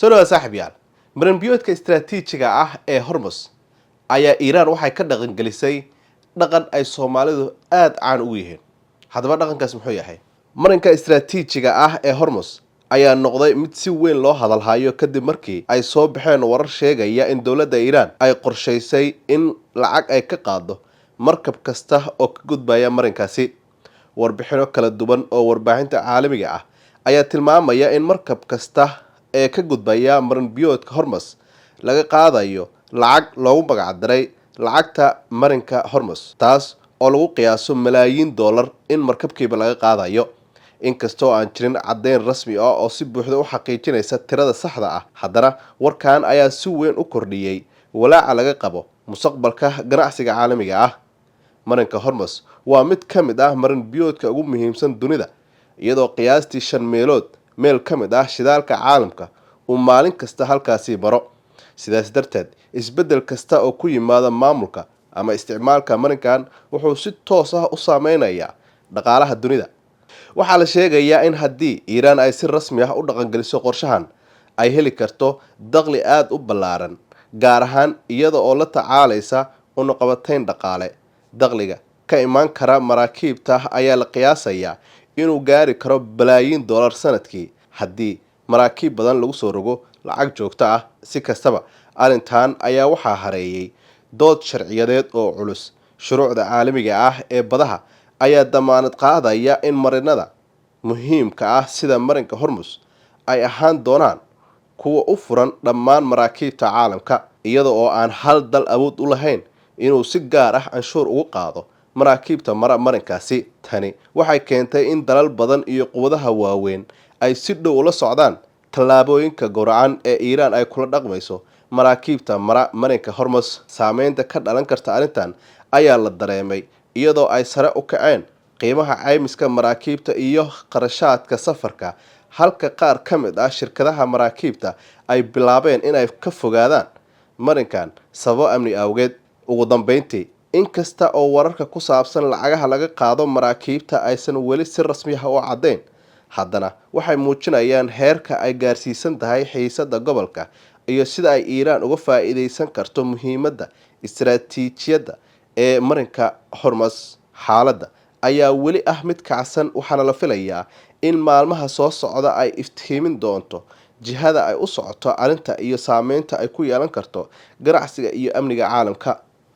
soo saaxiib yaal maranbiyoodka istiraatiijiga ah ee Hormuz ayaa Iiraan waxay ka dhaqan gelisay dhaqan ay Soomaalidu aad caan ugu yihiin. Haddaba dhaqankaas muxuu yahay? Marinka istiraatiijiga ah ee Hormuz ayaa noqday mid si weyn loo hadalhayo kadib markii ay soo baxeen warar sheegaya in dowladda Iiraan ay qorshaysay in lacag ay ka qaado markab kasta oo ka gudbaya marinkaasi. Warbixino kala duwan oo warbaahinta caalamiga ah ayaa tilmaamaya in markab kasta ee ka gudbaya maranbiyoodka Hormuz laga qaadayo lacag loogu magac daray lacagta marinka Hormuz, taas oo lagu qiyaaso malaayiin dollar in markabkiiba laga qaadayo. Inkastoo aan jirin caddeyn rasmi ah oo si buuxda u xaqiijinaysa tirada saxda ah, haddana warkan ayaa si weyn u kordhiyay walaaca laga qabo mustaqbalka ganacsiga caalamiga ah. Marinka Hormuz waa mid ka mid ah maranbiyoodka ugu muhiimsan dunida, iyadoo qiyaastii 5 meelood meel ka mid ah shidaalka caalamka uu maalin kasta halkaasi maro. Sidaas darteed, isbedel kasta oo ku yimaada maamulka ama isticmaalka marinkan wuxuu si toos ah u saameynayaa dhaqaalaha dunida. Waxaa la sheegayaa in haddii Iiraan ay si rasmi ah u dhaqan geliso qorshahan, ay heli karto dakhli aad u ballaaran, gaar ahaan iyada oo la tacaalaysa cunaqabatayn dhaqaale. Dakhliga ka imaan kara maraakiibta ayaa la qiyaasayaa inuu gaari karo balaayiin dollar sanadkii haddii maraakiib badan lagu soo rogo lacag joogto ah. Si kastaba, arrintan ayaa waxaa hareeyay dood sharciyadeed oo culus. Shuruucda caalamiga ah ee badaha ayaa damaanad qaadaya in marinada muhiimka ah sida marinka Hormuz ay ahaan doonaan kuwa u furan dhammaan maraakiibta caalamka, iyada oo aan hal dal awood u lahayn inuu si gaar ah canshuur ugu qaado maraakiibta marinkaasi. Tani waxay keentay in dalal badan iyo quwadaha waaweyn ay si dhow ula socdaan tallaabooyinka gowracan ee Iiraan ay kula dhaqmayso maraakiibta marinka Hormuz. Saameynta ka dhalan karta arrintan ayaa la dareemay iyadoo ay sare u kaceen qiimaha caymiska maraakiibta iyo qarashaadka safarka, halka qaar ka mid ah shirkadaha maraakiibta ay bilaabeen inay ka fogaadaan marinkan sababo amni awgeed. Ugu dambeyntii, inkasta oo wararka ku saabsan lacagaha laga qaado maraakiibta aysan weli si rasmi ah u caddeyn, haddana waxay muujinayaan heerka ay gaarsiisan tahay xiisadda gobolka iyo sida ay Iiraan uga faa'iideysan karto muhiimadda istiraatiijiyadda ee marinka Hormuz. Xaaladda ayaa weli ah mid kacsan, waxaana la filayaa in maalmaha soo socda ay iftiimin doonto jihada ay u socoto arrinta iyo saameynta ay ku yeelan karto ganacsiga iyo amniga caalamka.